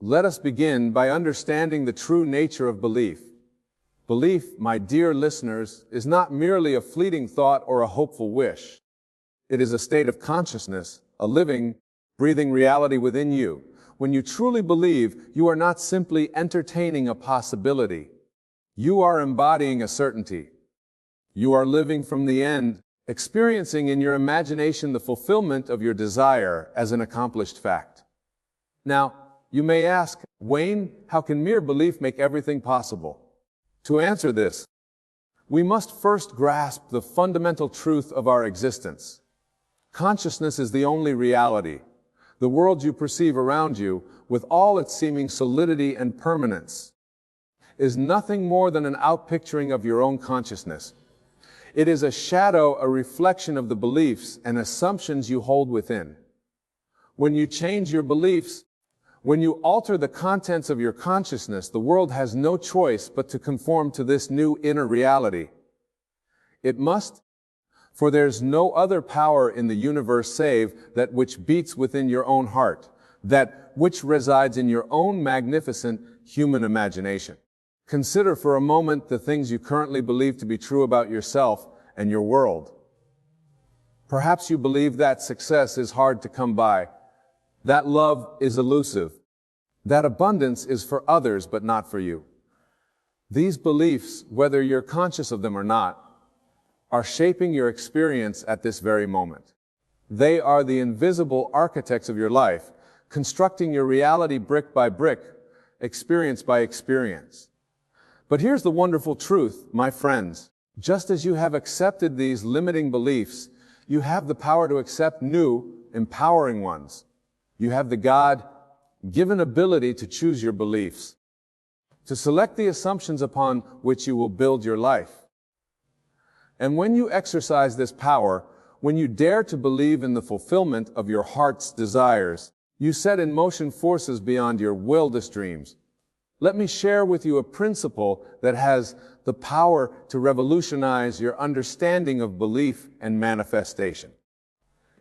Let us begin by understanding the true nature of belief. Belief, my dear listeners, is not merely a fleeting thought or a hopeful wish. It is a state of consciousness, a living, breathing reality within you. When you truly believe, you are not simply entertaining a possibility. You are embodying a certainty. You are living from the end, experiencing in your imagination the fulfillment of your desire as an accomplished fact. Now, you may ask, Wayne, how can mere belief make everything possible? To answer this, we must first grasp the fundamental truth of our existence. Consciousness is the only reality. The world you perceive around you, with all its seeming solidity and permanence, is nothing more than an outpicturing of your own consciousness. It is a shadow, a reflection of the beliefs and assumptions you hold within. When you change your beliefs, when you alter the contents of your consciousness, the world has no choice but to conform to this new inner reality. It must, for there's no other power in the universe save that which beats within your own heart, that which resides in your own magnificent human imagination. Consider for a moment the things you currently believe to be true about yourself and your world. Perhaps you believe that success is hard to come by, that love is elusive, that abundance is for others but not for you. These beliefs, whether you're conscious of them or not, are shaping your experience at this very moment. They are the invisible architects of your life, constructing your reality brick by brick, experience by experience. But here's the wonderful truth, my friends. Just as you have accepted these limiting beliefs, you have the power to accept new, empowering ones. You have the God-given ability to choose your beliefs, to select the assumptions upon which you will build your life. And when you exercise this power, when you dare to believe in the fulfillment of your heart's desires, you set in motion forces beyond your wildest dreams. Let me share with you a principle that has the power to revolutionize your understanding of belief and manifestation.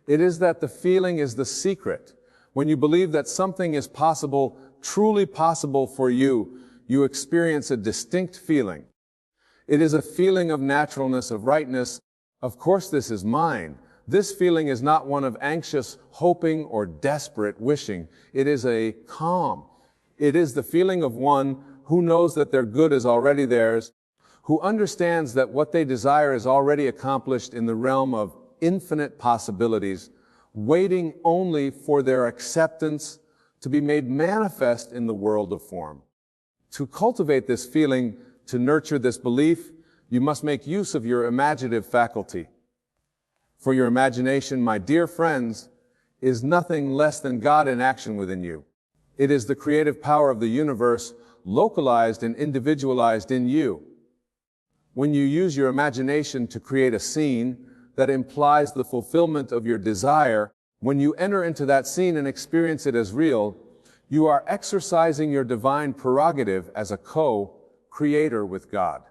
It is that the feeling is the secret. When you believe that something is possible, truly possible for you, you experience a distinct feeling. It is a feeling of naturalness, of rightness. Of course, this is mine. This feeling is not one of anxious hoping or desperate wishing. It is a calm. It is the feeling of one who knows that their good is already theirs, who understands that what they desire is already accomplished in the realm of infinite possibilities, waiting only for their acceptance to be made manifest in the world of form. To cultivate this feeling, to nurture this belief, you must make use of your imaginative faculty. For your imagination, my dear friends, is nothing less than God in action within you. It is the creative power of the universe, localized and individualized in you. When you use your imagination to create a scene that implies the fulfillment of your desire, when you enter into that scene and experience it as real, you are exercising your divine prerogative as a co-creator with God.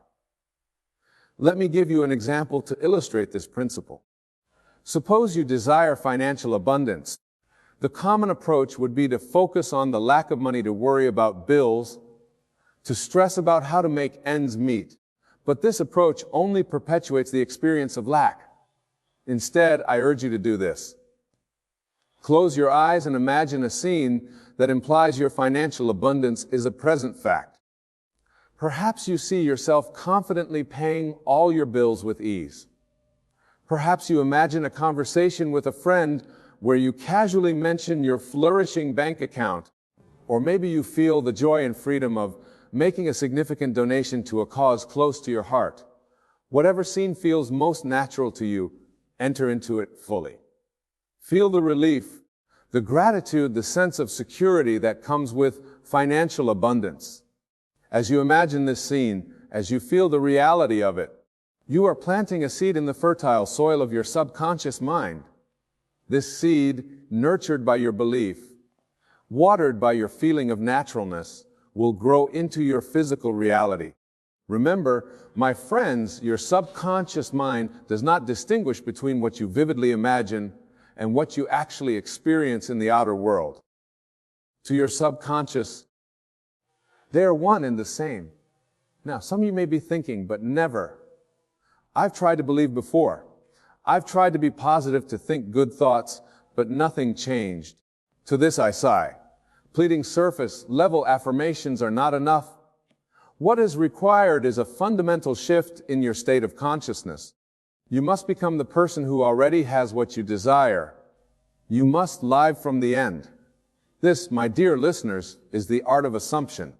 Let me give you an example to illustrate this principle. Suppose you desire financial abundance. The common approach would be to focus on the lack of money, to worry about bills, to stress about how to make ends meet. But this approach only perpetuates the experience of lack. Instead, I urge you to do this. Close your eyes and imagine a scene that implies your financial abundance is a present fact. Perhaps you see yourself confidently paying all your bills with ease. Perhaps you imagine a conversation with a friend where you casually mention your flourishing bank account, or maybe you feel the joy and freedom of making a significant donation to a cause close to your heart. Whatever scene feels most natural to you, enter into it fully. Feel the relief, the gratitude, the sense of security that comes with financial abundance. As you imagine this scene, as you feel the reality of it, you are planting a seed in the fertile soil of your subconscious mind. This seed, nurtured by your belief, watered by your feeling of naturalness, will grow into your physical reality. Remember, my friends, your subconscious mind does not distinguish between what you vividly imagine and what you actually experience in the outer world. to your subconscious. They are one and the same. Now, some of you may be thinking, but never. I've tried to believe before. I've tried to be positive, to think good thoughts, but nothing changed. To this I sigh. Pleading surface-level affirmations are not enough. What is required is a fundamental shift in your state of consciousness. You must become the person who already has what you desire. You must live from the end. This, my dear listeners, is the art of assumption.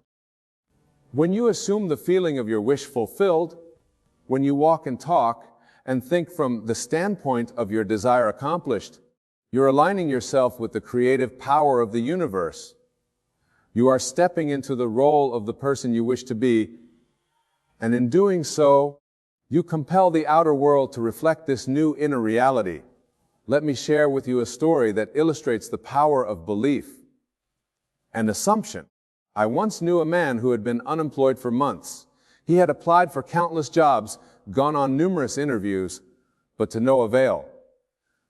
When you assume the feeling of your wish fulfilled, when you walk and talk and think from the standpoint of your desire accomplished, you're aligning yourself with the creative power of the universe. You are stepping into the role of the person you wish to be, and in doing so, you compel the outer world to reflect this new inner reality. Let me share with you a story that illustrates the power of belief and assumption. I once knew a man who had been unemployed for months. He had applied for countless jobs, gone on numerous interviews, but to no avail.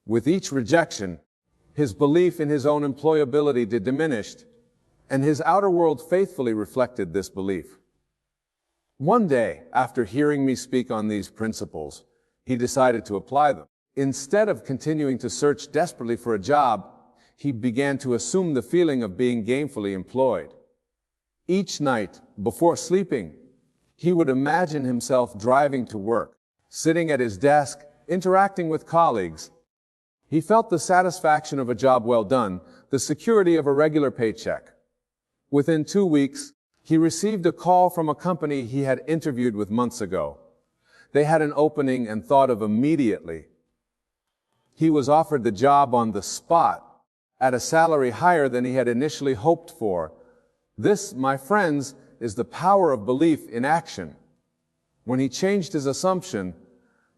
With each rejection, his belief in his own employability diminished, and his outer world faithfully reflected this belief. One day, after hearing me speak on these principles, he decided to apply them. Instead of continuing to search desperately for a job, he began to assume the feeling of being gainfully employed. Each night, before sleeping, he would imagine himself driving to work, sitting at his desk, interacting with colleagues. He felt the satisfaction of a job well done, the security of a regular paycheck. Within 2 weeks, he received a call from a company he had interviewed with months ago. They had an opening and thought of immediately. He was offered the job on the spot, at a salary higher than he had initially hoped for. This, my friends, is the power of belief in action. When he changed his assumption,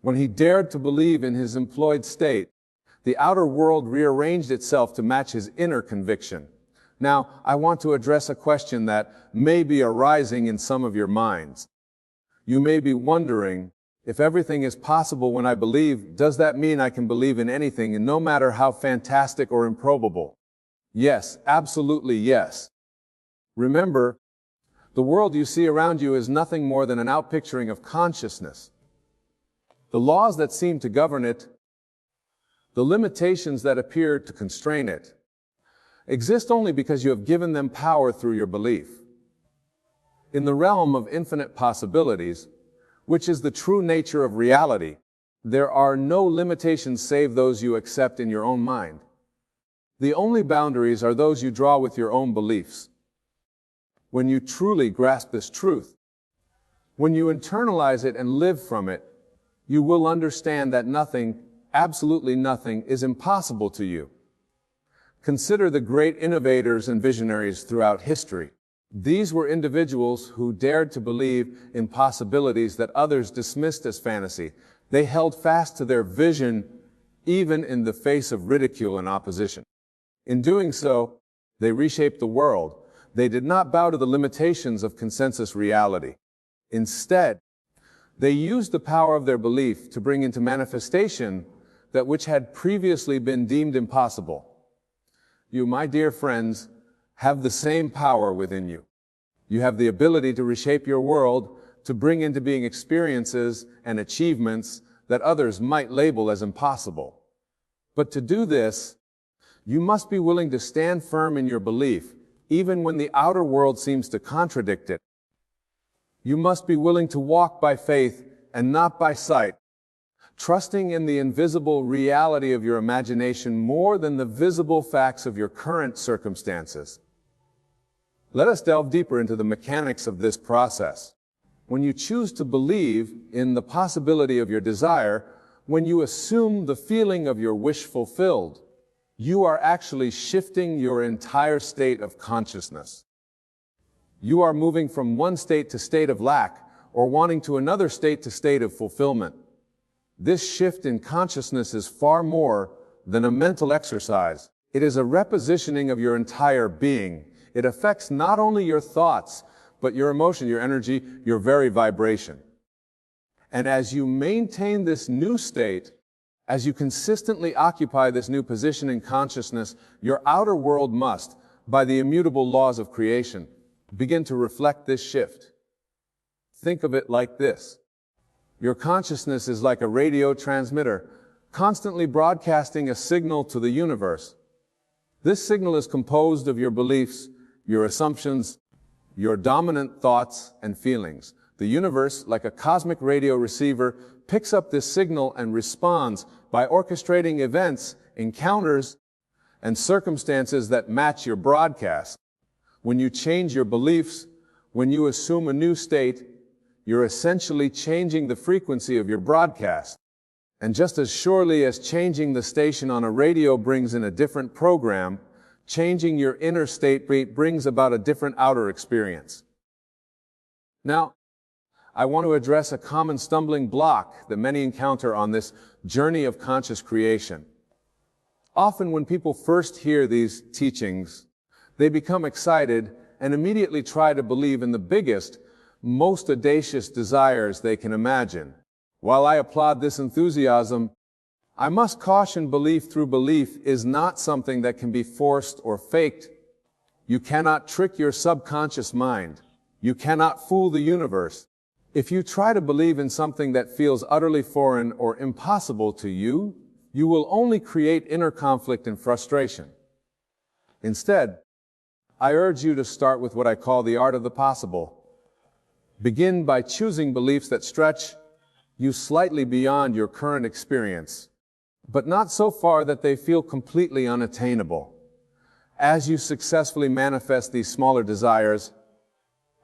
when he dared to believe in his employed state, the outer world rearranged itself to match his inner conviction. Now, I want to address a question that may be arising in some of your minds. You may be wondering, if everything is possible when I believe, does that mean I can believe in anything, and no matter how fantastic or improbable? Yes, absolutely yes. Remember, the world you see around you is nothing more than an outpicturing of consciousness. The laws that seem to govern it, the limitations that appear to constrain it, exist only because you have given them power through your belief. In the realm of infinite possibilities, which is the true nature of reality, there are no limitations save those you accept in your own mind. The only boundaries are those you draw with your own beliefs. When you truly grasp this truth, when you internalize it and live from it, you will understand that nothing, absolutely nothing, is impossible to you. Consider the great innovators and visionaries throughout history. These were individuals who dared to believe in possibilities that others dismissed as fantasy. They held fast to their vision, even in the face of ridicule and opposition. In doing so, they reshaped the world. They did not bow to the limitations of consensus reality. Instead, they used the power of their belief to bring into manifestation that which had previously been deemed impossible. You, my dear friends, have the same power within you. You have the ability to reshape your world, to bring into being experiences and achievements that others might label as impossible. But to do this, you must be willing to stand firm in your belief, even when the outer world seems to contradict it. You must be willing to walk by faith and not by sight, trusting in the invisible reality of your imagination more than the visible facts of your current circumstances. Let us delve deeper into the mechanics of this process. When you choose to believe in the possibility of your desire, when you assume the feeling of your wish fulfilled, you are actually shifting your entire state of consciousness. You are moving from one state to state of lack, or wanting to another state to state of fulfillment. This shift in consciousness is far more than a mental exercise. It is a repositioning of your entire being. It affects not only your thoughts, but your emotion, your energy, your very vibration. And as you maintain this new state, as you consistently occupy this new position in consciousness, your outer world must, by the immutable laws of creation, begin to reflect this shift. Think of it like this. Your consciousness is like a radio transmitter, constantly broadcasting a signal to the universe. This signal is composed of your beliefs, your assumptions, your dominant thoughts and feelings. The universe, like a cosmic radio receiver, picks up this signal and responds by orchestrating events, encounters, and circumstances that match your broadcast. When you change your beliefs, when you assume a new state, you're essentially changing the frequency of your broadcast. And just as surely as changing the station on a radio brings in a different program, changing your inner state brings about a different outer experience. Now, I want to address a common stumbling block that many encounter on this journey of conscious creation. Often when people first hear these teachings, they become excited and immediately try to believe in the biggest, most audacious desires they can imagine. While I applaud this enthusiasm, I must caution belief through belief is not something that can be forced or faked. You cannot trick your subconscious mind. You cannot fool the universe. If you try to believe in something that feels utterly foreign or impossible to you, you will only create inner conflict and frustration. Instead, I urge you to start with what I call the art of the possible. Begin by choosing beliefs that stretch you slightly beyond your current experience, but not so far that they feel completely unattainable. As you successfully manifest these smaller desires,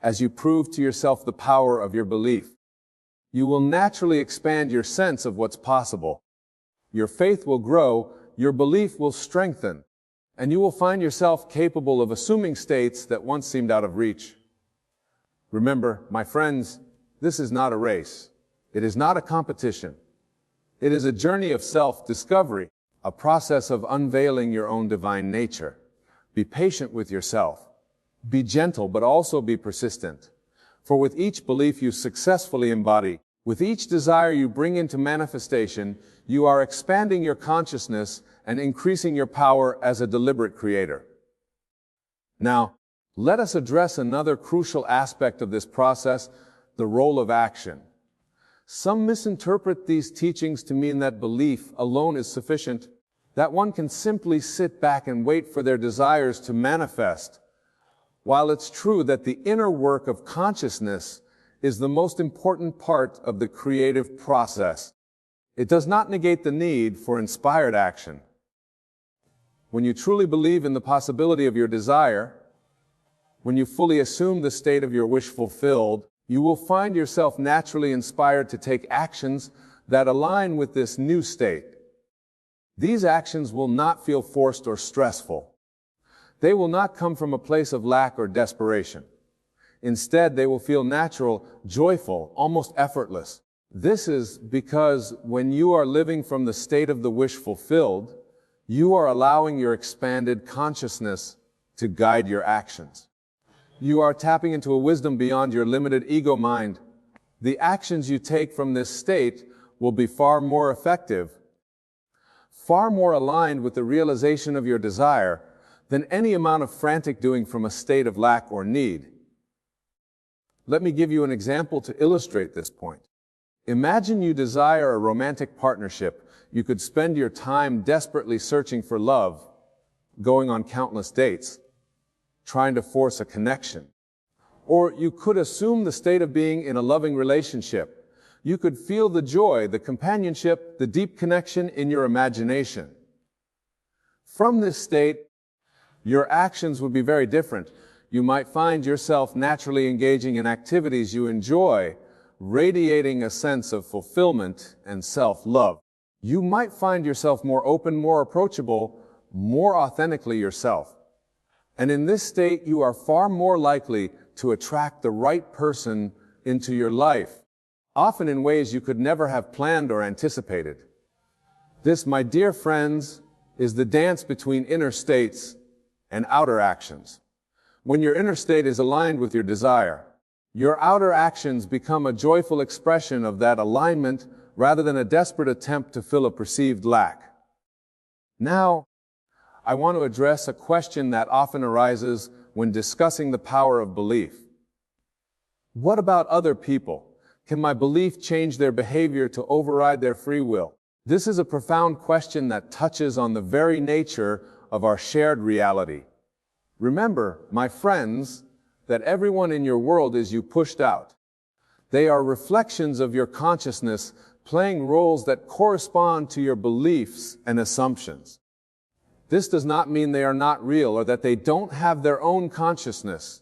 as you prove to yourself the power of your belief, you will naturally expand your sense of what's possible. Your faith will grow, your belief will strengthen, and you will find yourself capable of assuming states that once seemed out of reach. Remember, my friends, this is not a race. It is not a competition. It is a journey of self-discovery, a process of unveiling your own divine nature. Be patient with yourself. Be gentle, but also be persistent. For with each belief you successfully embody, with each desire you bring into manifestation, you are expanding your consciousness and increasing your power as a deliberate creator. Now, let us address another crucial aspect of this process, the role of action. Some misinterpret these teachings to mean that belief alone is sufficient, that one can simply sit back and wait for their desires to manifest. While it's true that the inner work of consciousness is the most important part of the creative process, it does not negate the need for inspired action. When you truly believe in the possibility of your desire, when you fully assume the state of your wish fulfilled, you will find yourself naturally inspired to take actions that align with this new state. These actions will not feel forced or stressful. They will not come from a place of lack or desperation. Instead, they will feel natural, joyful, almost effortless. This is because when you are living from the state of the wish fulfilled, you are allowing your expanded consciousness to guide your actions. You are tapping into a wisdom beyond your limited ego mind. The actions you take from this state will be far more effective, far more aligned with the realization of your desire than any amount of frantic doing from a state of lack or need. Let me give you an example to illustrate this point. Imagine you desire a romantic partnership. You could spend your time desperately searching for love, going on countless dates, trying to force a connection. Or you could assume the state of being in a loving relationship. You could feel the joy, the companionship, the deep connection in your imagination. From this state, your actions would be very different. You might find yourself naturally engaging in activities you enjoy, radiating a sense of fulfillment and self-love. You might find yourself more open, more approachable, more authentically yourself. And in this state, you are far more likely to attract the right person into your life, often in ways you could never have planned or anticipated. This, my dear friends, is the dance between inner states and outer actions. When your inner state is aligned with your desire, your outer actions become a joyful expression of that alignment rather than a desperate attempt to fill a perceived lack. Now, I want to address a question that often arises when discussing the power of belief. What about other people? Can my belief change their behavior to override their free will? This is a profound question that touches on the very nature of our shared reality. Remember, my friends, that everyone in your world is you pushed out. They are reflections of your consciousness playing roles that correspond to your beliefs and assumptions. This does not mean they are not real or that they don't have their own consciousness.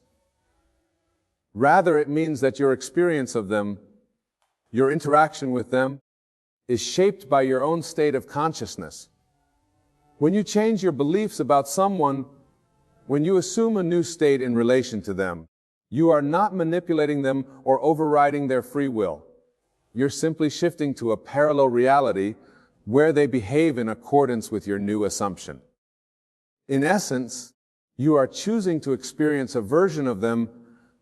Rather, it means that your experience of them, your interaction with them, is shaped by your own state of consciousness. When you change your beliefs about someone, when you assume a new state in relation to them, you are not manipulating them or overriding their free will. You're simply shifting to a parallel reality where they behave in accordance with your new assumption. In essence, you are choosing to experience a version of them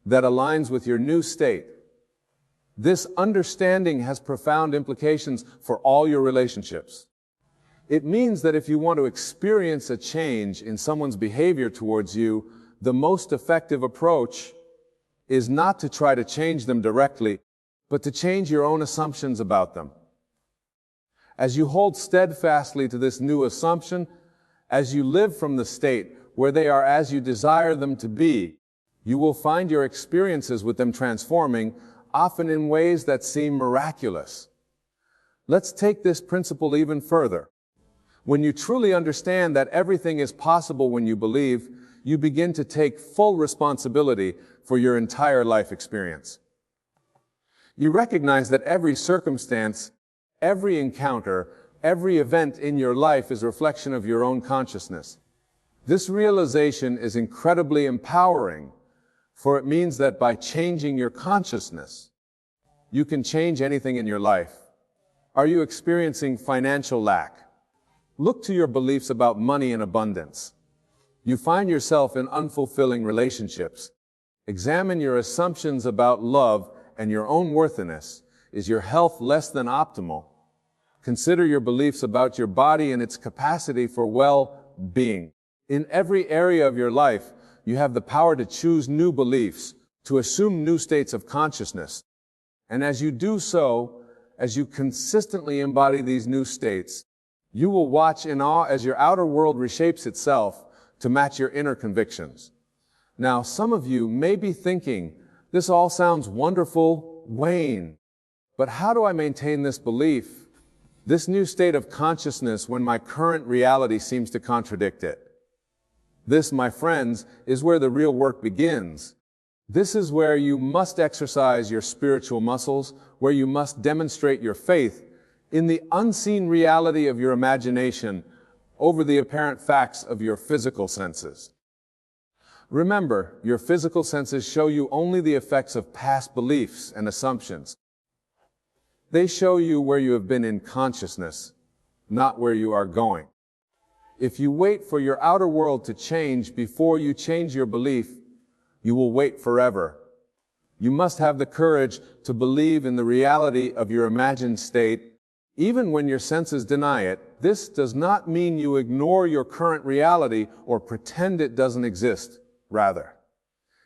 that aligns with your new state. This understanding has profound implications for all your relationships. It means that if you want to experience a change in someone's behavior towards you, the most effective approach is not to try to change them directly, but to change your own assumptions about them. As you hold steadfastly to this new assumption, as you live from the state where they are as you desire them to be, you will find your experiences with them transforming, often in ways that seem miraculous. Let's take this principle even further. When you truly understand that everything is possible when you believe, you begin to take full responsibility for your entire life experience. You recognize that every circumstance, every encounter, every event in your life is a reflection of your own consciousness. This realization is incredibly empowering, for it means that by changing your consciousness, you can change anything in your life. Are you experiencing financial lack? Look to your beliefs about money and abundance. You find yourself in unfulfilling relationships. Examine your assumptions about love and your own worthiness. Is your health less than optimal? Consider your beliefs about your body and its capacity for well-being. In every area of your life, you have the power to choose new beliefs, to assume new states of consciousness. And as you do so, as you consistently embody these new states, you will watch in awe as your outer world reshapes itself to match your inner convictions. Now, some of you may be thinking, this all sounds wonderful, Wayne, but how do I maintain this belief, this new state of consciousness when my current reality seems to contradict it? This, my friends, is where the real work begins. This is where you must exercise your spiritual muscles, where you must demonstrate your faith in the unseen reality of your imagination over the apparent facts of your physical senses. Remember, your physical senses show you only the effects of past beliefs and assumptions. They show you where you have been in consciousness, not where you are going. If you wait for your outer world to change before you change your belief, you will wait forever. You must have the courage to believe in the reality of your imagined state, even when your senses deny it. This does not mean you ignore your current reality or pretend it doesn't exist. Rather,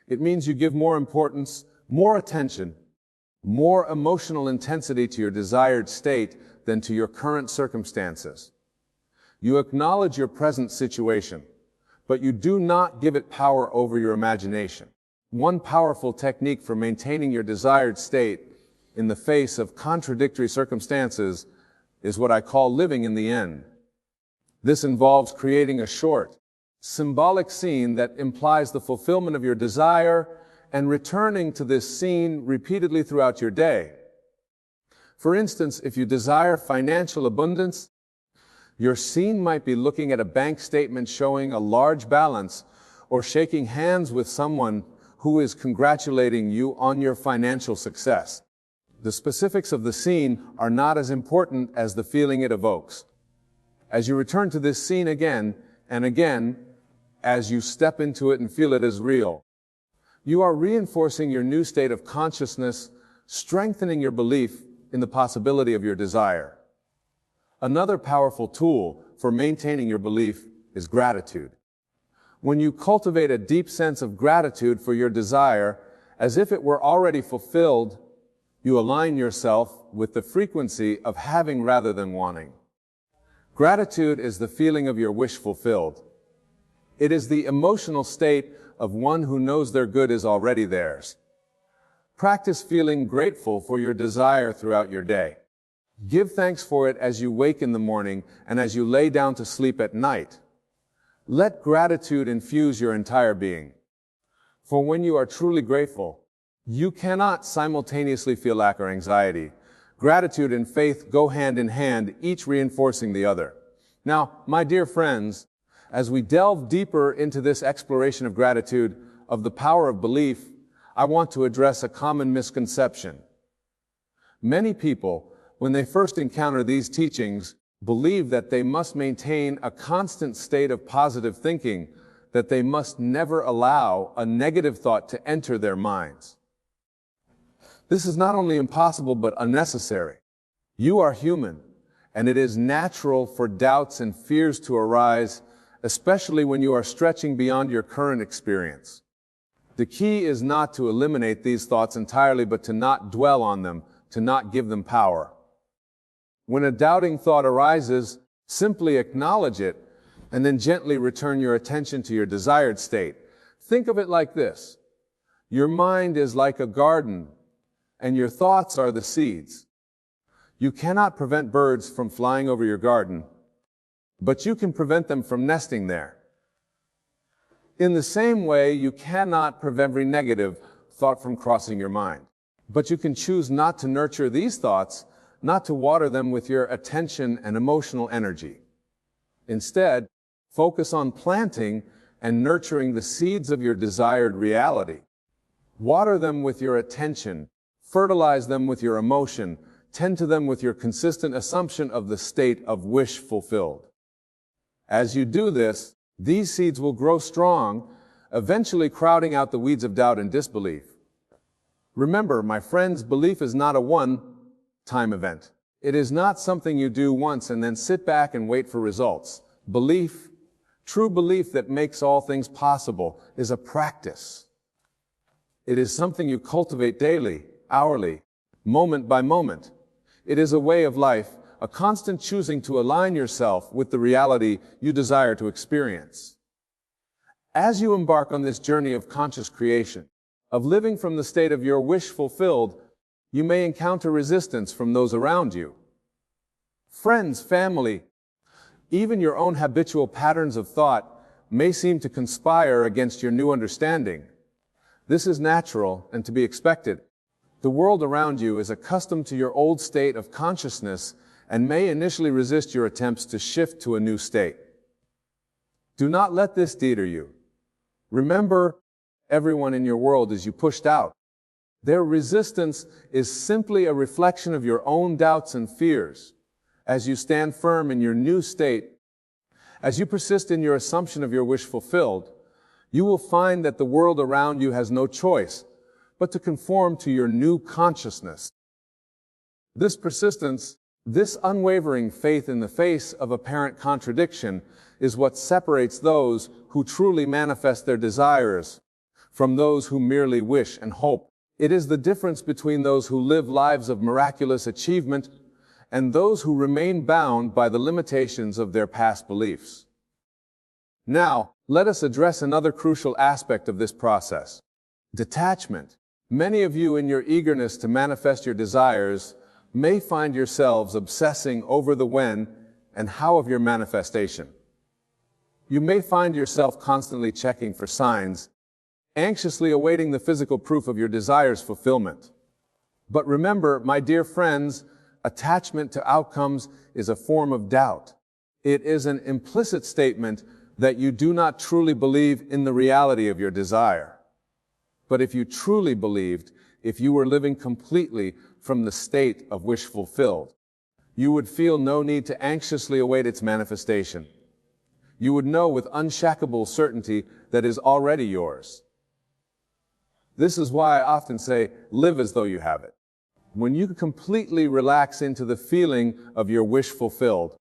it means you give more importance, more attention, more emotional intensity to your desired state than to your current circumstances. You acknowledge your present situation, but you do not give it power over your imagination. One powerful technique for maintaining your desired state in the face of contradictory circumstances is what I call living in the end. This involves creating a short, symbolic scene that implies the fulfillment of your desire and returning to this scene repeatedly throughout your day. For instance, if you desire financial abundance, your scene might be looking at a bank statement showing a large balance or shaking hands with someone who is congratulating you on your financial success. The specifics of the scene are not as important as the feeling it evokes. As you return to this scene again and again, as you step into it and feel it as real, you are reinforcing your new state of consciousness, strengthening your belief in the possibility of your desire. Another powerful tool for maintaining your belief is gratitude. When you cultivate a deep sense of gratitude for your desire, as if it were already fulfilled, you align yourself with the frequency of having rather than wanting. Gratitude is the feeling of your wish fulfilled. It is the emotional state of one who knows their good is already theirs. Practice feeling grateful for your desire throughout your day. Give thanks for it as you wake in the morning and as you lay down to sleep at night. Let gratitude infuse your entire being. For when you are truly grateful, you cannot simultaneously feel lack or anxiety. Gratitude and faith go hand in hand, each reinforcing the other. Now, my dear friends, as we delve deeper into this exploration of gratitude, of the power of belief, I want to address a common misconception. Many people, when they first encounter these teachings, believe that they must maintain a constant state of positive thinking, that they must never allow a negative thought to enter their minds. This is not only impossible but unnecessary. You are human, and it is natural for doubts and fears to arise, especially when you are stretching beyond your current experience. The key is not to eliminate these thoughts entirely, but to not dwell on them, to not give them power. When a doubting thought arises, simply acknowledge it, and then gently return your attention to your desired state. Think of it like this. Your mind is like a garden, and your thoughts are the seeds. You cannot prevent birds from flying over your garden, but you can prevent them from nesting there. In the same way, you cannot prevent every negative thought from crossing your mind, but you can choose not to nurture these thoughts, not to water them with your attention and emotional energy. Instead, focus on planting and nurturing the seeds of your desired reality. Water them with your attention, fertilize them with your emotion, tend to them with your consistent assumption of the state of wish fulfilled. As you do this, these seeds will grow strong, eventually crowding out the weeds of doubt and disbelief. Remember, my friends, belief is not a one-time event. It is not something you do once and then sit back and wait for results. Belief, true belief that makes all things possible, is a practice. It is something you cultivate daily, hourly, moment by moment. It is a way of life, a constant choosing to align yourself with the reality you desire to experience. As you embark on this journey of conscious creation, of living from the state of your wish fulfilled, you may encounter resistance from those around you. Friends, family, even your own habitual patterns of thought may seem to conspire against your new understanding. This is natural and to be expected. The world around you is accustomed to your old state of consciousness and may initially resist your attempts to shift to a new state. Do not let this deter you. Remember, everyone in your world is you pushed out. Their resistance is simply a reflection of your own doubts and fears. As you stand firm in your new state, as you persist in your assumption of your wish fulfilled, you will find that the world around you has no choice but to conform to your new consciousness. This persistence, this unwavering faith in the face of apparent contradiction, is what separates those who truly manifest their desires from those who merely wish and hope. It is the difference between those who live lives of miraculous achievement and those who remain bound by the limitations of their past beliefs. Now, let us address another crucial aspect of this process: detachment. Many of you, in your eagerness to manifest your desires, may find yourselves obsessing over the when and how of your manifestation. You may find yourself constantly checking for signs, anxiously awaiting the physical proof of your desires' fulfillment. But remember, my dear friends, attachment to outcomes is a form of doubt. It is an implicit statement that you do not truly believe in the reality of your desire. But if you truly believed, if you were living completely from the state of wish fulfilled, you would feel no need to anxiously await its manifestation. You would know with unshakable certainty that it is already yours. This is why I often say, live as though you have it. When you completely relax into the feeling of your wish fulfilled,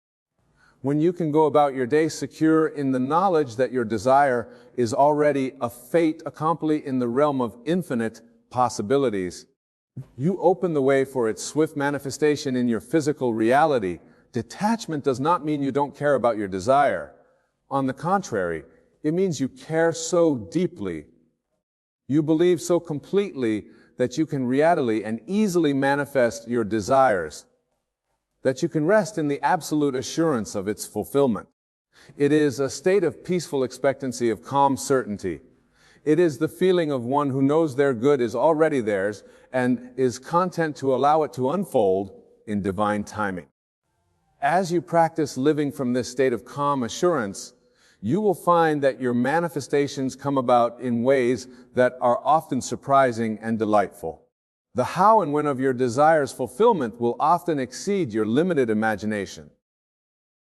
when you can go about your day secure in the knowledge that your desire is already a fait accompli in the realm of infinite possibilities. You open the way for its swift manifestation in your physical reality. Detachment does not mean you don't care about your desire. On the contrary, it means you care so deeply. You believe so completely that you can readily and easily manifest your desires, that you can rest in the absolute assurance of its fulfillment. It is a state of peaceful expectancy, of calm certainty. It is the feeling of one who knows their good is already theirs and is content to allow it to unfold in divine timing. As you practice living from this state of calm assurance, you will find that your manifestations come about in ways that are often surprising and delightful. The how and when of your desires' fulfillment will often exceed your limited imagination.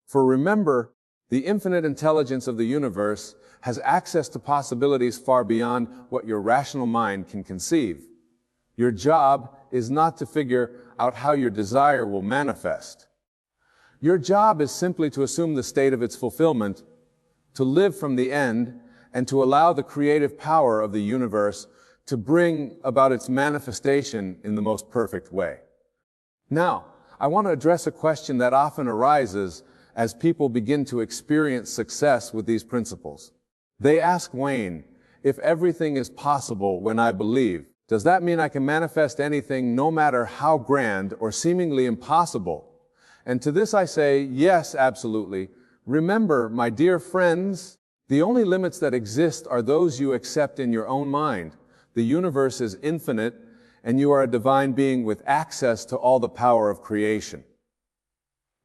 For remember, the infinite intelligence of the universe has access to possibilities far beyond what your rational mind can conceive. Your job is not to figure out how your desire will manifest. Your job is simply to assume the state of its fulfillment, to live from the end, and to allow the creative power of the universe to bring about its manifestation in the most perfect way. Now, I want to address a question that often arises as people begin to experience success with these principles. They ask Wayne, if everything is possible when I believe, does that mean I can manifest anything no matter how grand or seemingly impossible? And to this I say, yes, absolutely. Remember, my dear friends, the only limits that exist are those you accept in your own mind. The universe is infinite, and you are a divine being with access to all the power of creation.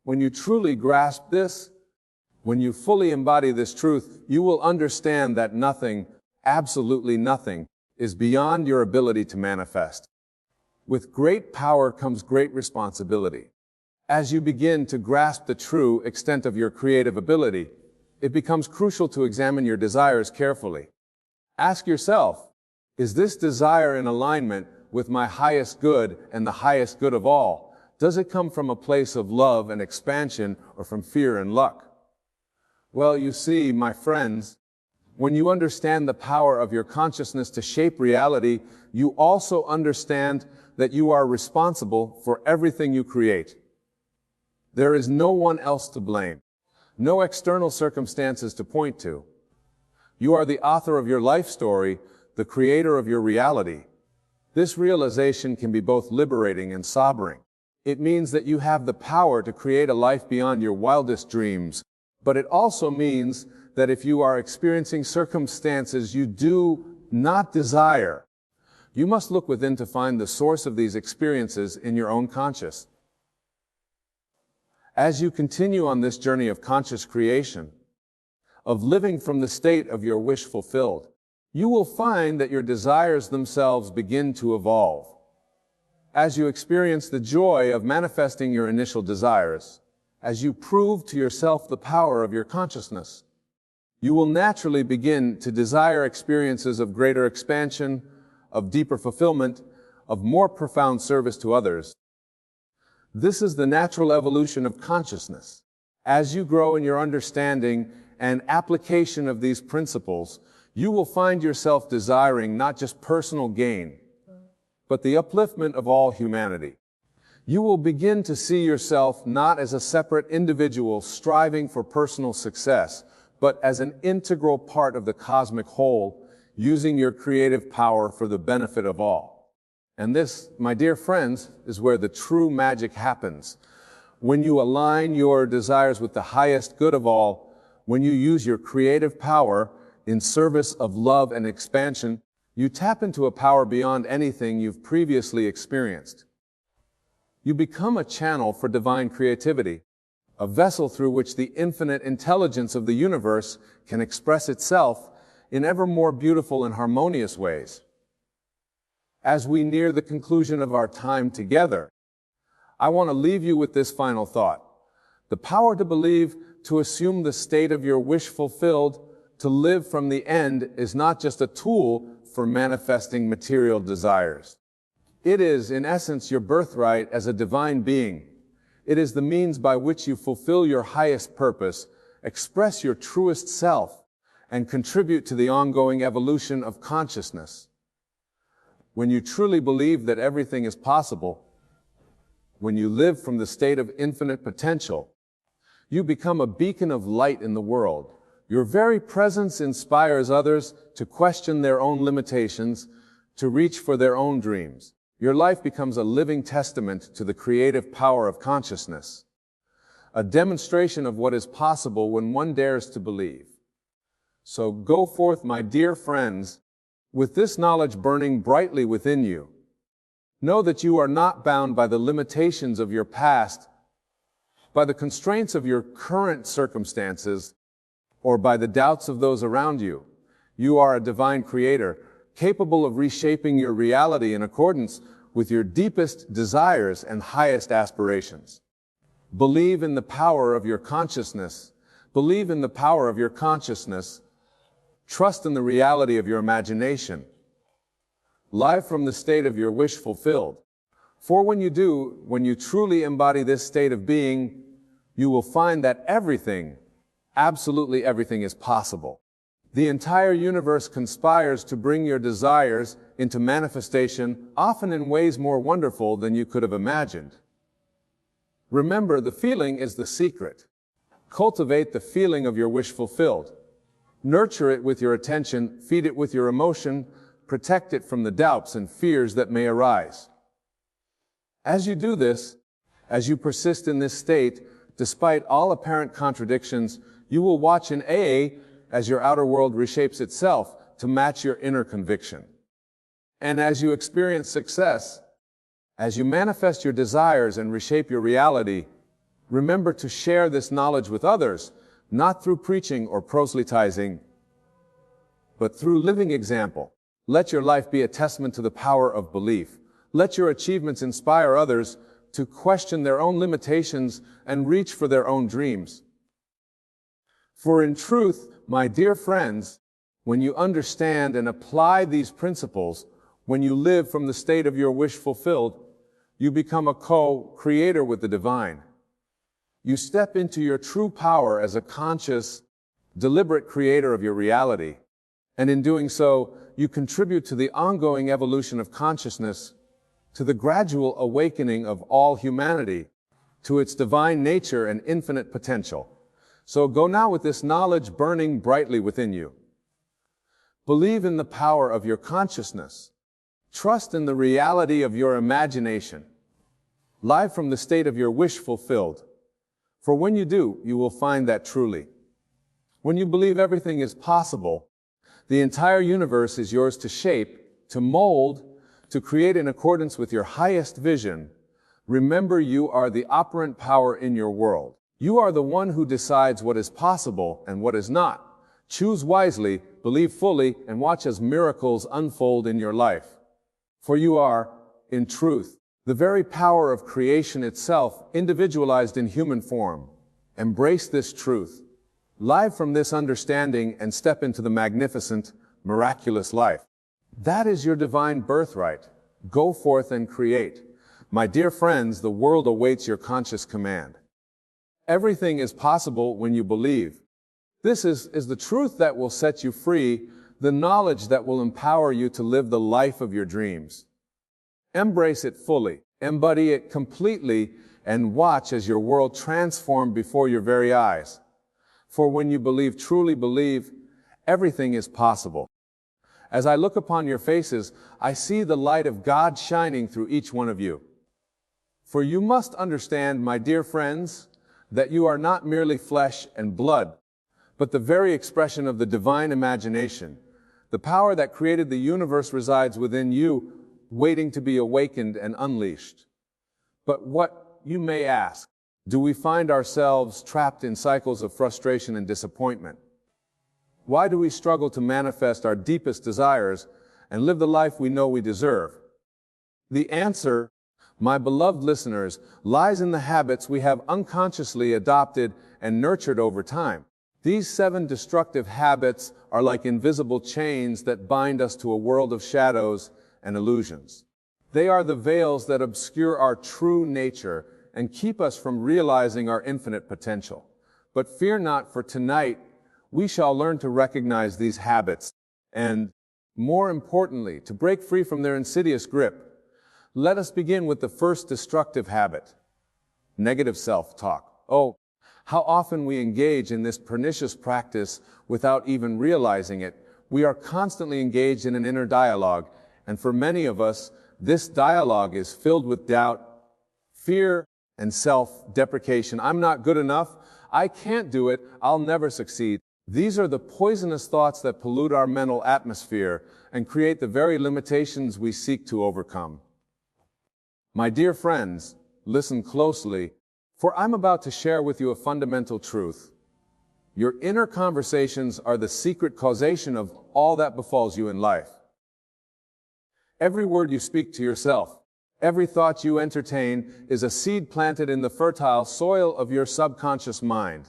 When you truly grasp this, when you fully embody this truth, you will understand that nothing, absolutely nothing, is beyond your ability to manifest. With great power comes great responsibility. As you begin to grasp the true extent of your creative ability, it becomes crucial to examine your desires carefully. Ask yourself, is this desire in alignment with my highest good and the highest good of all? Does it come from a place of love and expansion or from fear and luck? Well, you see, my friends, when you understand the power of your consciousness to shape reality, you also understand that you are responsible for everything you create. There is no one else to blame, no external circumstances to point to. You are the author of your life story, the creator of your reality. This realization can be both liberating and sobering. It means that you have the power to create a life beyond your wildest dreams, but it also means that if you are experiencing circumstances you do not desire, you must look within to find the source of these experiences in your own consciousness. As you continue on this journey of conscious creation, of living from the state of your wish fulfilled, you will find that your desires themselves begin to evolve. As you experience the joy of manifesting your initial desires, as you prove to yourself the power of your consciousness, you will naturally begin to desire experiences of greater expansion, of deeper fulfillment, of more profound service to others. This is the natural evolution of consciousness. As you grow in your understanding and application of these principles, you will find yourself desiring not just personal gain, but the upliftment of all humanity. You will begin to see yourself not as a separate individual striving for personal success, but as an integral part of the cosmic whole, using your creative power for the benefit of all. And this, my dear friends, is where the true magic happens. When you align your desires with the highest good of all, when you use your creative power in service of love and expansion, you tap into a power beyond anything you've previously experienced. You become a channel for divine creativity, a vessel through which the infinite intelligence of the universe can express itself in ever more beautiful and harmonious ways. As we near the conclusion of our time together, I want to leave you with this final thought. The power to believe, to assume the state of your wish fulfilled, to live from the end is not just a tool for manifesting material desires. It is, in essence, your birthright as a divine being. It is the means by which you fulfill your highest purpose, express your truest self, and contribute to the ongoing evolution of consciousness. When you truly believe that everything is possible, when you live from the state of infinite potential, you become a beacon of light in the world. Your very presence inspires others to question their own limitations, to reach for their own dreams. Your life becomes a living testament to the creative power of consciousness, a demonstration of what is possible when one dares to believe. So go forth, my dear friends, with this knowledge burning brightly within you. Know that you are not bound by the limitations of your past, by the constraints of your current circumstances, or by the doubts of those around you. You are a divine creator, capable of reshaping your reality in accordance with your deepest desires and highest aspirations. Believe in the power of your consciousness. Believe in the power of your consciousness. Trust in the reality of your imagination. Live from the state of your wish fulfilled. For when you do, when you truly embody this state of being, you will find that everything, absolutely everything, is possible. The entire universe conspires to bring your desires into manifestation, often in ways more wonderful than you could have imagined. Remember, the feeling is the secret. Cultivate the feeling of your wish fulfilled. Nurture it with your attention, feed it with your emotion, protect it from the doubts and fears that may arise. As you do this, as you persist in this state, despite all apparent contradictions, you will watch in AA as your outer world reshapes itself to match your inner conviction. And as you experience success, as you manifest your desires and reshape your reality, remember to share this knowledge with others, not through preaching or proselytizing, but through living example. Let your life be a testament to the power of belief. Let your achievements inspire others to question their own limitations and reach for their own dreams. For in truth, my dear friends, when you understand and apply these principles, when you live from the state of your wish fulfilled, you become a co-creator with the divine. You step into your true power as a conscious, deliberate creator of your reality. And in doing so, you contribute to the ongoing evolution of consciousness, to the gradual awakening of all humanity, to its divine nature and infinite potential. So go now with this knowledge burning brightly within you. Believe in the power of your consciousness. Trust in the reality of your imagination. Live from the state of your wish fulfilled. For when you do, you will find that truly. When you believe everything is possible, the entire universe is yours to shape, to mold, to create in accordance with your highest vision. Remember, you are the operant power in your world. You are the one who decides what is possible and what is not. Choose wisely, believe fully, and watch as miracles unfold in your life. For you are, in truth, the very power of creation itself, individualized in human form. Embrace this truth. Live from this understanding and step into the magnificent, miraculous life. That is your divine birthright. Go forth and create. My dear friends, the world awaits your conscious command. Everything is possible when you believe. This is the truth that will set you free, the knowledge that will empower you to live the life of your dreams. Embrace it fully, embody it completely, and watch as your world transforms before your very eyes. For when you believe, truly believe, everything is possible. As I look upon your faces, I see the light of God shining through each one of you. For you must understand, my dear friends, that you are not merely flesh and blood, but the very expression of the divine imagination. The power that created the universe resides within you, waiting to be awakened and unleashed. But what, you may ask, do we find ourselves trapped in cycles of frustration and disappointment? Why do we struggle to manifest our deepest desires and live the life we know we deserve? The answer, my beloved listeners, lies in the habits we have unconsciously adopted and nurtured over time. These 7 destructive habits are like invisible chains that bind us to a world of shadows and illusions. They are the veils that obscure our true nature, and keep us from realizing our infinite potential. But fear not, for tonight we shall learn to recognize these habits and, more importantly, to break free from their insidious grip. Let us begin with the first destructive habit: negative self-talk. Oh, how often we engage in this pernicious practice without even realizing it. We are constantly engaged in an inner dialogue, and for many of us, this dialogue is filled with doubt, fear, and self-deprecation. I'm not good enough. I can't do it. I'll never succeed. These are the poisonous thoughts that pollute our mental atmosphere and create the very limitations we seek to overcome. My dear friends, listen closely, for I'm about to share with you a fundamental truth. Your inner conversations are the secret causation of all that befalls you in life. Every word you speak to yourself, every thought you entertain is a seed planted in the fertile soil of your subconscious mind.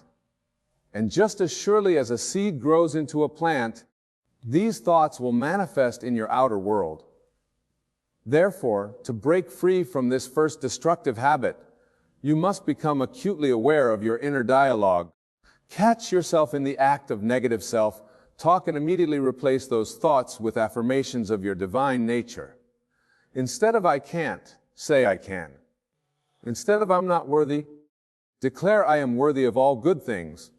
And just as surely as a seed grows into a plant, these thoughts will manifest in your outer world. Therefore, to break free from this first destructive habit, you must become acutely aware of your inner dialogue. Catch yourself in the act of negative self-talk and immediately replace those thoughts with affirmations of your divine nature. Instead of "I can't," say "I can." Instead of "I'm not worthy," declare "I am worthy of all good things."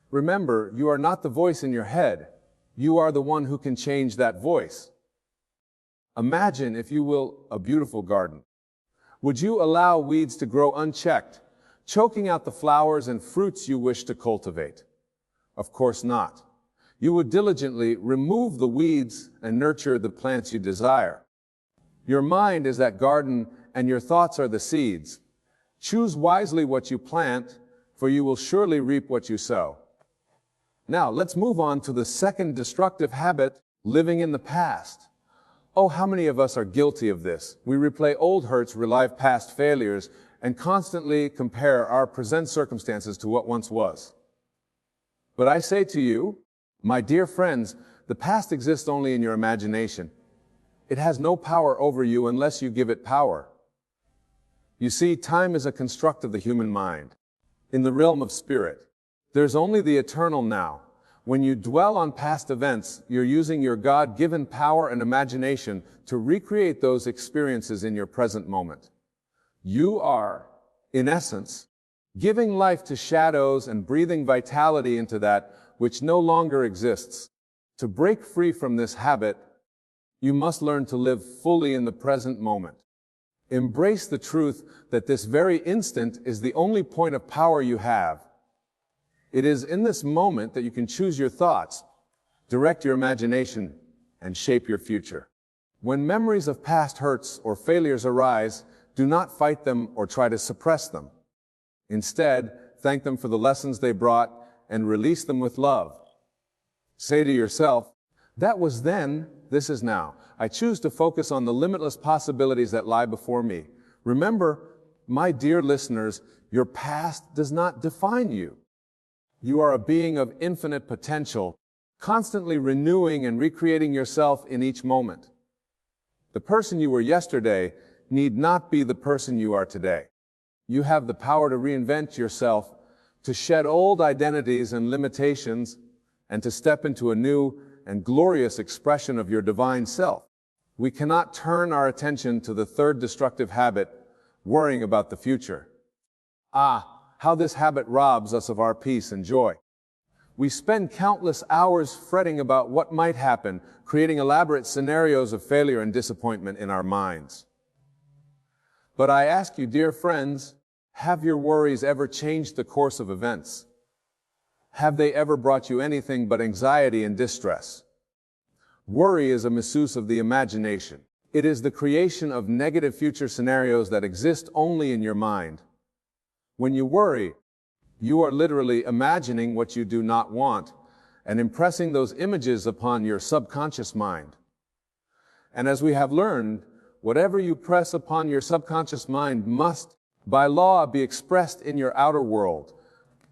Remember, you are not the voice in your head. You are the one who can change that voice. Imagine, if you will, a beautiful garden. Would you allow weeds to grow unchecked, choking out the flowers and fruits you wish to cultivate? Of course not. You would diligently remove the weeds and nurture the plants you desire. Your mind is that garden, and your thoughts are the seeds. Choose wisely what you plant, for you will surely reap what you sow. Now, let's move on to the second destructive habit: living in the past. Oh, how many of us are guilty of this? We replay old hurts, relive past failures, and constantly compare our present circumstances to what once was. But I say to you, my dear friends, the past exists only in your imagination. It has no power over you unless you give it power. You see, time is a construct of the human mind. In the realm of spirit, there's only the eternal now. When you dwell on past events, you're using your God-given power and imagination to recreate those experiences in your present moment. You are, in essence, giving life to shadows and breathing vitality into that which no longer exists. To break free from this habit, you must learn to live fully in the present moment. Embrace the truth that this very instant is the only point of power you have. It is in this moment that you can choose your thoughts, direct your imagination, and shape your future. When memories of past hurts or failures arise, do not fight them or try to suppress them. Instead, thank them for the lessons they brought and release them with love. Say to yourself, "That was then, this is now. I choose to focus on the limitless possibilities that lie before me." Remember, my dear listeners, your past does not define you. You are a being of infinite potential, constantly renewing and recreating yourself in each moment. The person you were yesterday need not be the person you are today. You have the power to reinvent yourself, to shed old identities and limitations, and to step into a new and glorious expression of your divine self. We cannot turn our attention to the third destructive habit, worrying about the future. How this habit robs us of our peace and joy. We spend countless hours fretting about what might happen, creating elaborate scenarios of failure and disappointment in our minds. But I ask you, dear friends, have your worries ever changed the course of events? Have they ever brought you anything but anxiety and distress? Worry is a misuse of the imagination. It is the creation of negative future scenarios that exist only in your mind. When you worry, you are literally imagining what you do not want and impressing those images upon your subconscious mind. And as we have learned, whatever you press upon your subconscious mind must, by law, be expressed in your outer world.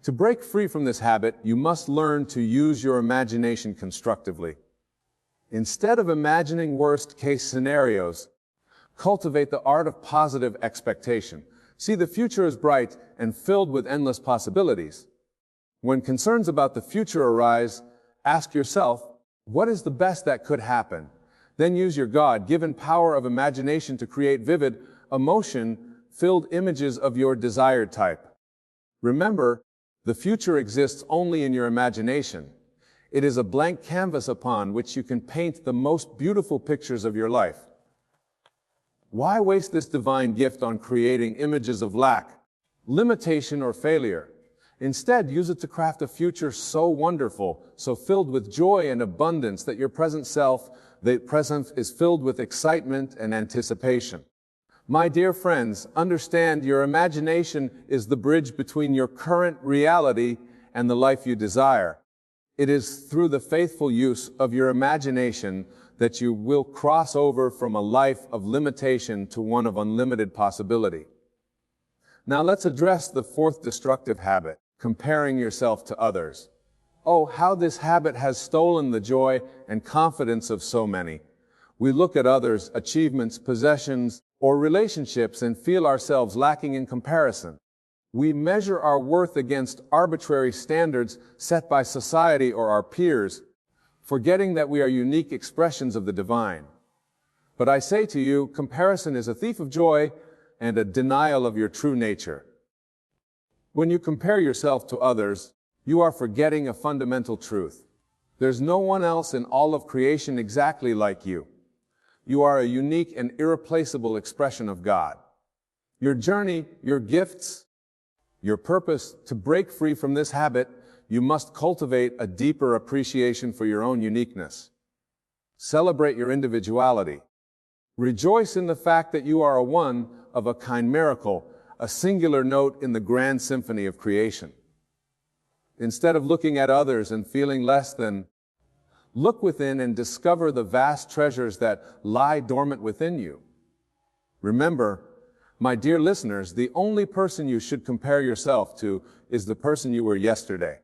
To break free from this habit, you must learn to use your imagination constructively. Instead of imagining worst-case scenarios, cultivate the art of positive expectation. See, the future is bright and filled with endless possibilities. When concerns about the future arise, ask yourself, what is the best that could happen? Then use your God-given power of imagination to create vivid, emotion-filled images of your desired type. Remember, the future exists only in your imagination. It is a blank canvas upon which you can paint the most beautiful pictures of your life. Why waste this divine gift on creating images of lack, limitation, or failure? Instead, use it to craft a future so wonderful, so filled with joy and abundance that your present self, the present, is filled with excitement and anticipation. My dear friends, understand your imagination is the bridge between your current reality and the life you desire. It is through the faithful use of your imagination that you will cross over from a life of limitation to one of unlimited possibility. Now let's address the fourth destructive habit, comparing yourself to others. Oh, how this habit has stolen the joy and confidence of so many. We look at others' achievements, possessions, or relationships and feel ourselves lacking in comparison. We measure our worth against arbitrary standards set by society or our peers, forgetting that we are unique expressions of the divine. But I say to you, comparison is a thief of joy and a denial of your true nature. When you compare yourself to others, you are forgetting a fundamental truth. There's no one else in all of creation exactly like you. You are a unique and irreplaceable expression of God. Your journey, your gifts, your purpose, to break free from this habit, you must cultivate a deeper appreciation for your own uniqueness. Celebrate your individuality. Rejoice in the fact that you are a one of a kind miracle, a singular note in the grand symphony of creation. Instead of looking at others and feeling less than, look within and discover the vast treasures that lie dormant within you. Remember, my dear listeners, the only person you should compare yourself to is the person you were yesterday.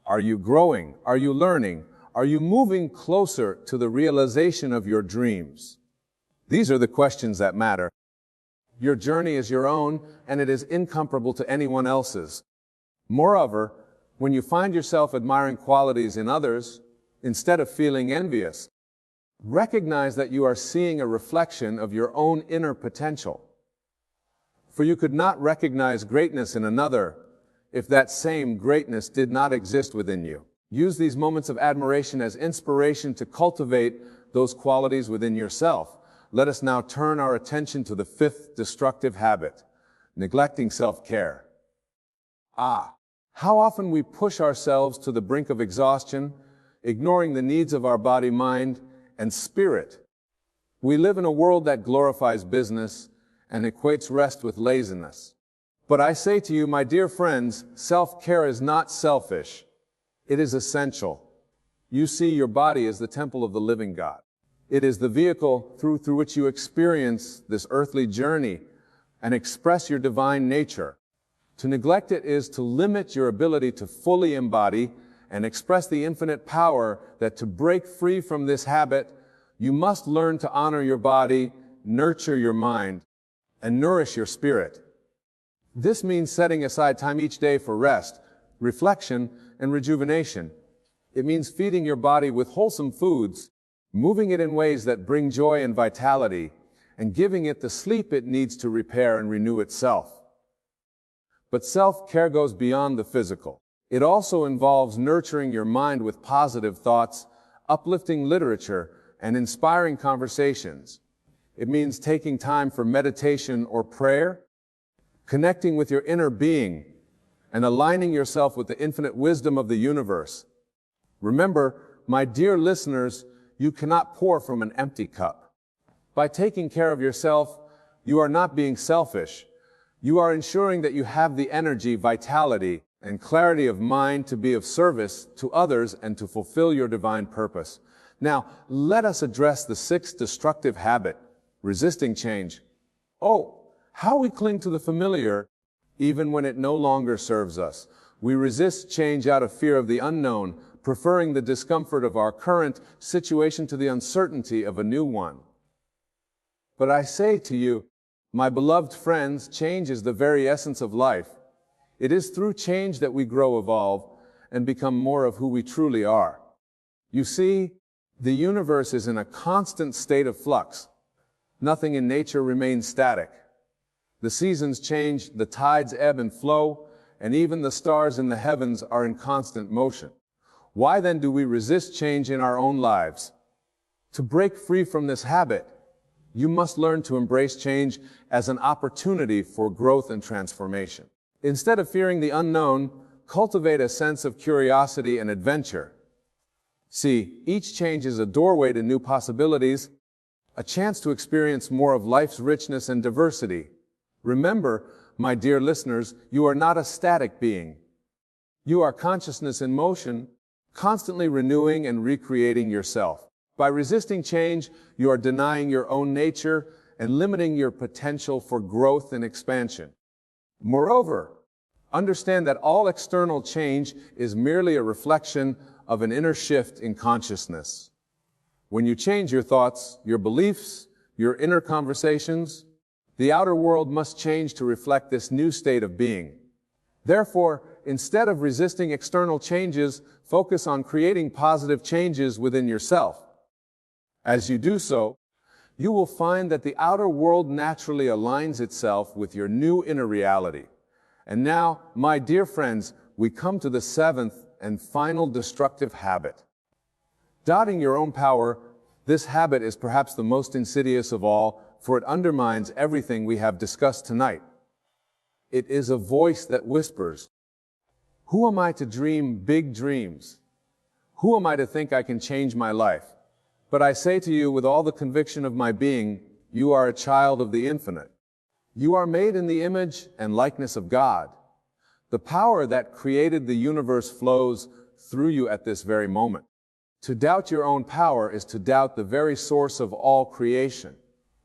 Are you growing? Are you learning? Are you moving closer to the realization of your dreams? These are the questions that matter. Your journey is your own, and it is incomparable to anyone else's. Moreover, when you find yourself admiring qualities in others, instead of feeling envious, recognize that you are seeing a reflection of your own inner potential. For you could not recognize greatness in another if that same greatness did not exist within you. Use these moments of admiration as inspiration to cultivate those qualities within yourself. Let us now turn our attention to the fifth destructive habit, neglecting self-care. How often we push ourselves to the brink of exhaustion, ignoring the needs of our body, mind, and spirit. We live in a world that glorifies business and equates rest with laziness. But I say to you, my dear friends, self-care is not selfish. It is essential. You see your body as the temple of the living God. It is the vehicle through which you experience this earthly journey and express your divine nature. To neglect it is to limit your ability to fully embody and express the infinite power that to break free from this habit, you must learn to honor your body, nurture your mind, and nourish your spirit. This means setting aside time each day for rest, reflection, and rejuvenation. It means feeding your body with wholesome foods, moving it in ways that bring joy and vitality, and giving it the sleep it needs to repair and renew itself. But self-care goes beyond the physical. It also involves nurturing your mind with positive thoughts, uplifting literature, and inspiring conversations. It means taking time for meditation or prayer, connecting with your inner being, and aligning yourself with the infinite wisdom of the universe. Remember, my dear listeners, you cannot pour from an empty cup. By taking care of yourself, you are not being selfish. You are ensuring that you have the energy, vitality, and clarity of mind to be of service to others and to fulfill your divine purpose. Now, let us address the sixth destructive habit, resisting change. How we cling to the familiar, even when it no longer serves us. We resist change out of fear of the unknown, preferring the discomfort of our current situation to the uncertainty of a new one. But I say to you, My beloved friends, change is the very essence of life. It is through change that we grow, evolve, and become more of who we truly are. You see, the universe is in a constant state of flux. Nothing in nature remains static. The seasons change, the tides ebb and flow, and even the stars in the heavens are in constant motion. Why then do we resist change in our own lives? To break free from this habit, you must learn to embrace change as an opportunity for growth and transformation. Instead of fearing the unknown, cultivate a sense of curiosity and adventure. See, each change is a doorway to new possibilities, a chance to experience more of life's richness and diversity. Remember, my dear listeners, you are not a static being. You are consciousness in motion, constantly renewing and recreating yourself. By resisting change, you are denying your own nature and limiting your potential for growth and expansion. Moreover, understand that all external change is merely a reflection of an inner shift in consciousness. When you change your thoughts, your beliefs, your inner conversations, the outer world must change to reflect this new state of being. Therefore, instead of resisting external changes, focus on creating positive changes within yourself. As you do so, you will find that the outer world naturally aligns itself with your new inner reality. And now, my dear friends, we come to the seventh and final destructive habit. Doubting your own power, this habit is perhaps the most insidious of all, for it undermines everything we have discussed tonight. It is a voice that whispers, "Who am I to dream big dreams? Who am I to think I can change my life? But I say to you with all the conviction of my being, you are a child of the infinite. You are made in the image and likeness of God. The power that created the universe flows through you at this very moment. To doubt your own power is to doubt the very source of all creation.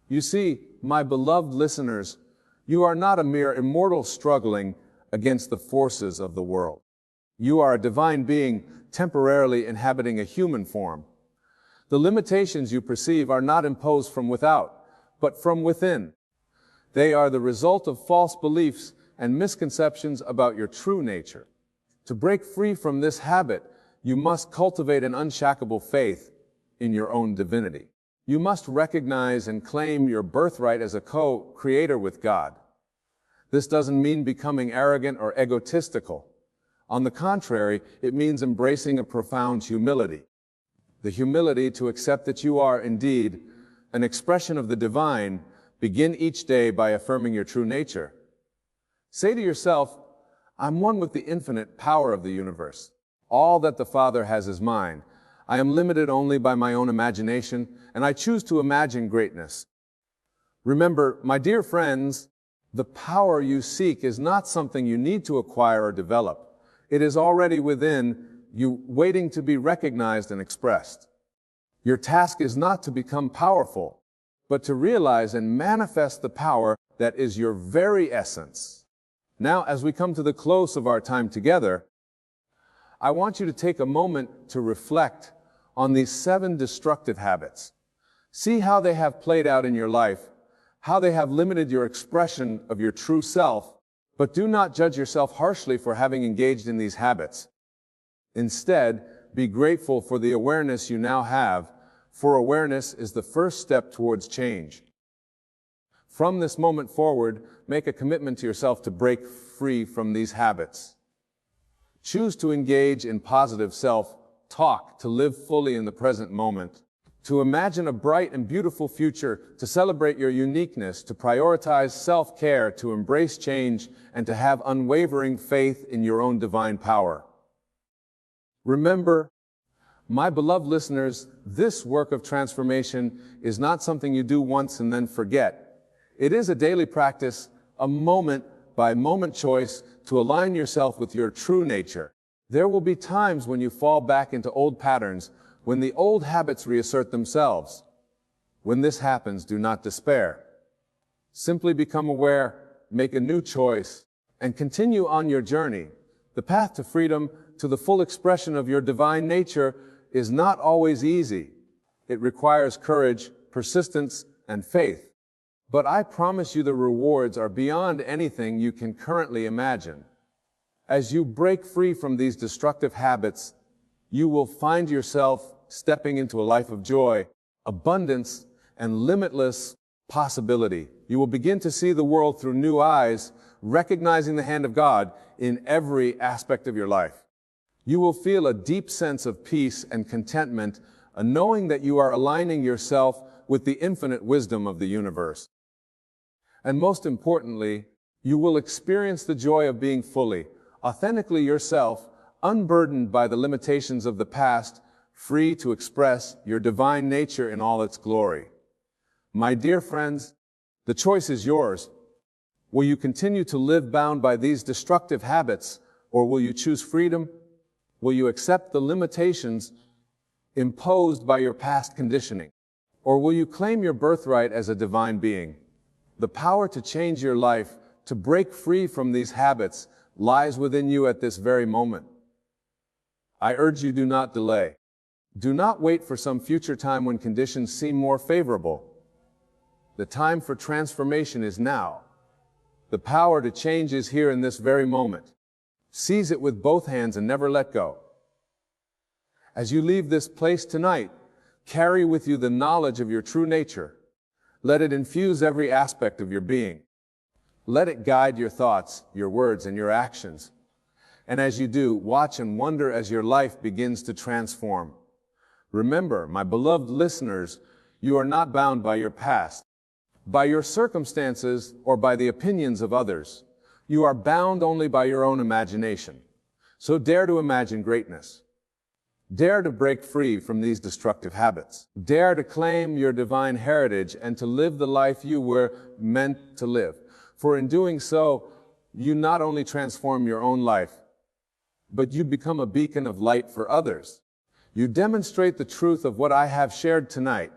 You see, my beloved listeners, you are not a mere immortal struggling against the forces of the world. You are a divine being temporarily inhabiting a human form. The limitations you perceive are not imposed from without, but from within. They are the result of false beliefs and misconceptions about your true nature. To break free from this habit, you must cultivate an unshakable faith in your own divinity. You must recognize and claim your birthright as a co-creator with God. This doesn't mean becoming arrogant or egotistical. On the contrary, it means embracing a profound humility. The humility to accept that you are indeed an expression of the divine. Begin each day by affirming your true nature. Say to yourself, I'm one with the infinite power of the universe. All that the Father has is mine. I am limited only by my own imagination, and I choose to imagine greatness. Remember, my dear friends, the power you seek is not something you need to acquire or develop. It is already within you, waiting to be recognized and expressed. Your task is not to become powerful, but to realize and manifest the power that is your very essence. Now, as we come to the close of our time together, I want you to take a moment to reflect on these 7 destructive habits. See how they have played out in your life, how they have limited your expression of your true self, but do not judge yourself harshly for having engaged in these habits. Instead, be grateful for the awareness you now have, for awareness is the first step towards change. From this moment forward, make a commitment to yourself to break free from these habits. Choose to engage in positive self-talk, to live fully in the present moment, to imagine a bright and beautiful future, to celebrate your uniqueness, to prioritize self-care, to embrace change, and to have unwavering faith in your own divine power. Remember, my beloved listeners, this work of transformation is not something you do once and then forget. It is a daily practice, a moment-by-moment choice to align yourself with your true nature. There will be times when you fall back into old patterns, when the old habits reassert themselves. When this happens, do not despair. Simply become aware, make a new choice, and continue on your journey. The path to freedom, to the full expression of your divine nature, is not always easy. It requires courage, persistence, and faith. But I promise you the rewards are beyond anything you can currently imagine. As you break free from these destructive habits, you will find yourself stepping into a life of joy, abundance, and limitless possibility. You will begin to see the world through new eyes, recognizing the hand of God in every aspect of your life. You will feel a deep sense of peace and contentment, knowing that you are aligning yourself with the infinite wisdom of the universe. And most importantly, you will experience the joy of being fully, authentically yourself, unburdened by the limitations of the past, free to express your divine nature in all its glory. My dear friends, the choice is yours. Will you continue to live bound by these destructive habits, or will you choose freedom? Will you accept the limitations imposed by your past conditioning? Or will you claim your birthright as a divine being? The power to change your life, to break free from these habits, lies within you at this very moment. I urge you, do not delay. Do not wait for some future time when conditions seem more favorable. The time for transformation is now. The power to change is here in this very moment. Seize it with both hands and never let go. As you leave this place tonight, carry with you the knowledge of your true nature. Let it infuse every aspect of your being. Let it guide your thoughts, your words, and your actions. And as you do, watch and wonder as your life begins to transform. Remember, my beloved listeners, you are not bound by your past, by your circumstances, or by the opinions of others. You are bound only by your own imagination. So dare to imagine greatness. Dare to break free from these destructive habits. Dare to claim your divine heritage and to live the life you were meant to live. For in doing so, you not only transform your own life, but you become a beacon of light for others. You demonstrate the truth of what I have shared tonight.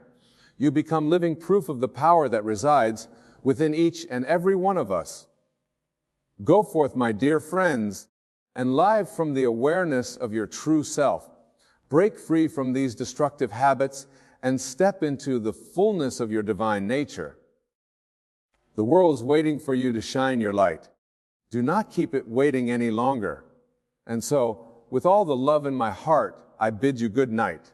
You become living proof of the power that resides within each and every one of us. Go forth, my dear friends, and live from the awareness of your true self. Break free from these destructive habits and step into the fullness of your divine nature. The world is waiting for you to shine your light. Do not keep it waiting any longer. And so, with all the love in my heart, I bid you good night.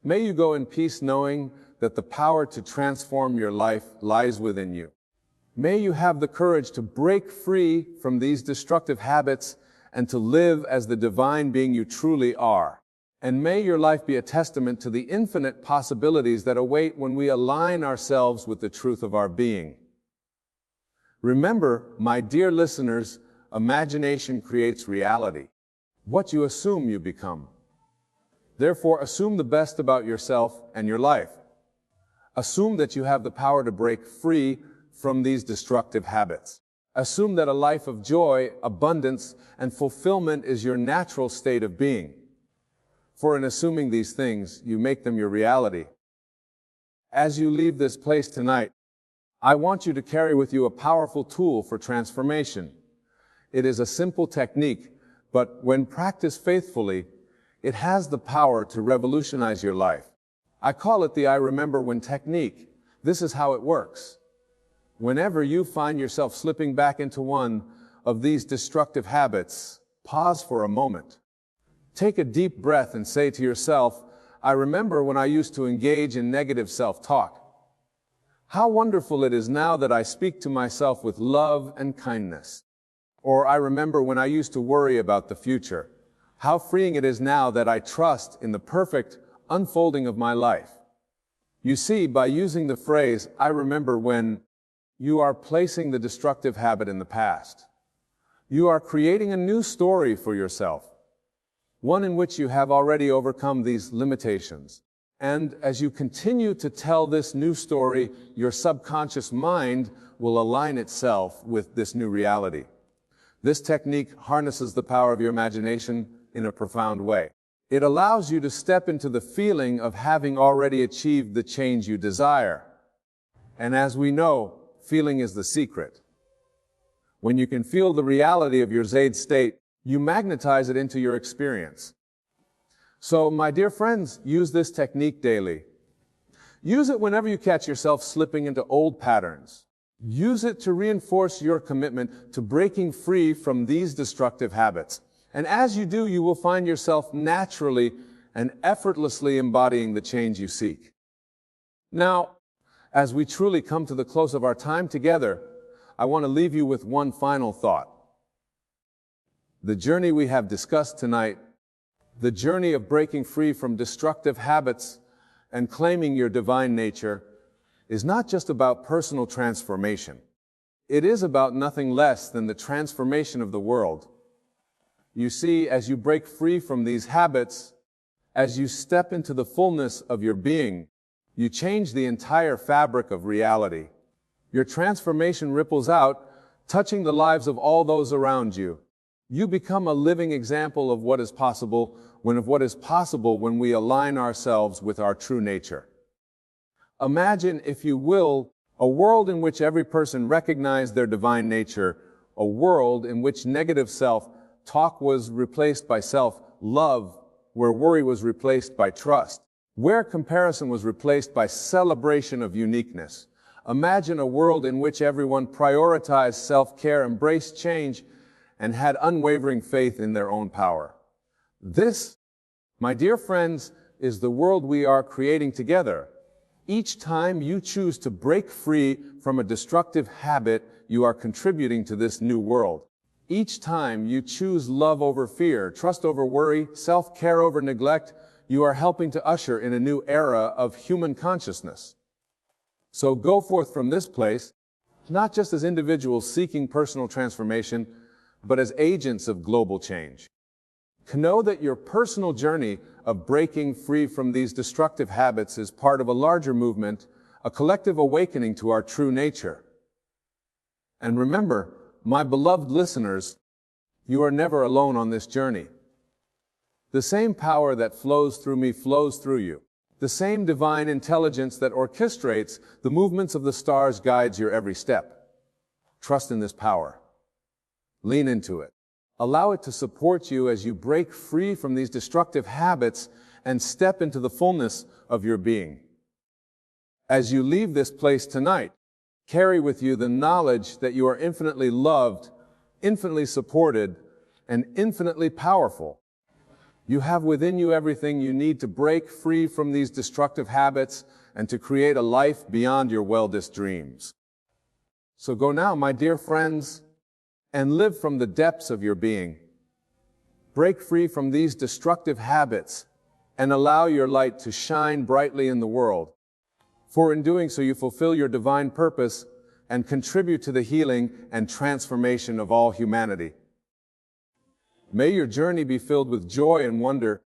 May you go in peace, knowing that the power to transform your life lies within you. May you have the courage to break free from these destructive habits and to live as the divine being you truly are. And may your life be a testament to the infinite possibilities that await when we align ourselves with the truth of our being. Remember, my dear listeners, imagination creates reality. What you assume, you become. Therefore, assume the best about yourself and your life. Assume that you have the power to break free from these destructive habits. Assume that a life of joy, abundance, and fulfillment is your natural state of being. For in assuming these things, you make them your reality. As you leave this place tonight, I want you to carry with you a powerful tool for transformation. It is a simple technique, but when practiced faithfully, it has the power to revolutionize your life. I call it the I remember when technique. This is how it works. Whenever you find yourself slipping back into one of these destructive habits, pause for a moment. Take a deep breath and say to yourself, I remember when I used to engage in negative self-talk. How wonderful it is now that I speak to myself with love and kindness. Or I remember when I used to worry about the future. How freeing it is now that I trust in the perfect unfolding of my life. You see, by using the phrase, I remember when, you are placing the destructive habit in the past. You are creating a new story for yourself, one in which you have already overcome these limitations. And as you continue to tell this new story, your subconscious mind will align itself with this new reality. This technique harnesses the power of your imagination in a profound way. It allows you to step into the feeling of having already achieved the change you desire. And as we know, feeling is the secret. When you can feel the reality of your Zaid state, you magnetize it into your experience. So, my dear friends, use this technique daily. Use it whenever you catch yourself slipping into old patterns. Use it to reinforce your commitment to breaking free from these destructive habits. And as you do, you will find yourself naturally and effortlessly embodying the change you seek. Now, as we truly come to the close of our time together, I want to leave you with one final thought. The journey we have discussed tonight, the journey of breaking free from destructive habits and claiming your divine nature, is not just about personal transformation. It is about nothing less than the transformation of the world. You see, as you break free from these habits, as you step into the fullness of your being, you change the entire fabric of reality. Your transformation ripples out, touching the lives of all those around you. You become a living example of what is possible when we align ourselves with our true nature. Imagine, if you will, a world in which every person recognized their divine nature, a world in which negative self-talk was replaced by self-love, where worry was replaced by trust, where comparison was replaced by celebration of uniqueness. Imagine a world in which everyone prioritized self-care, embraced change, and had unwavering faith in their own power. This, my dear friends, is the world we are creating together. Each time you choose to break free from a destructive habit, you are contributing to this new world. Each time you choose love over fear, trust over worry, self-care over neglect, you are helping to usher in a new era of human consciousness. So go forth from this place, not just as individuals seeking personal transformation, but as agents of global change. Know that your personal journey of breaking free from these destructive habits is part of a larger movement, a collective awakening to our true nature. And remember, my beloved listeners, you are never alone on this journey. The same power that flows through me flows through you. The same divine intelligence that orchestrates the movements of the stars guides your every step. Trust in this power. Lean into it. Allow it to support you as you break free from these destructive habits and step into the fullness of your being. As you leave this place tonight, carry with you the knowledge that you are infinitely loved, infinitely supported, and infinitely powerful. You have within you everything you need to break free from these destructive habits and to create a life beyond your wildest dreams. So go now, my dear friends, and live from the depths of your being. Break free from these destructive habits and allow your light to shine brightly in the world. For in doing so, you fulfill your divine purpose and contribute to the healing and transformation of all humanity. May your journey be filled with joy and wonder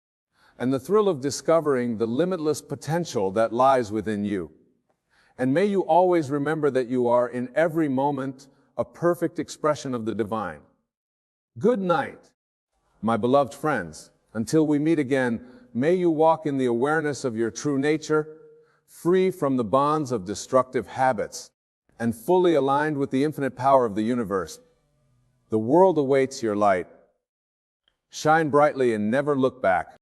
and the thrill of discovering the limitless potential that lies within you. And may you always remember that you are, in every moment, a perfect expression of the divine. Good night, my beloved friends. Until we meet again, may you walk in the awareness of your true nature, free from the bonds of destructive habits, and fully aligned with the infinite power of the universe. The world awaits your light. Shine brightly and never look back.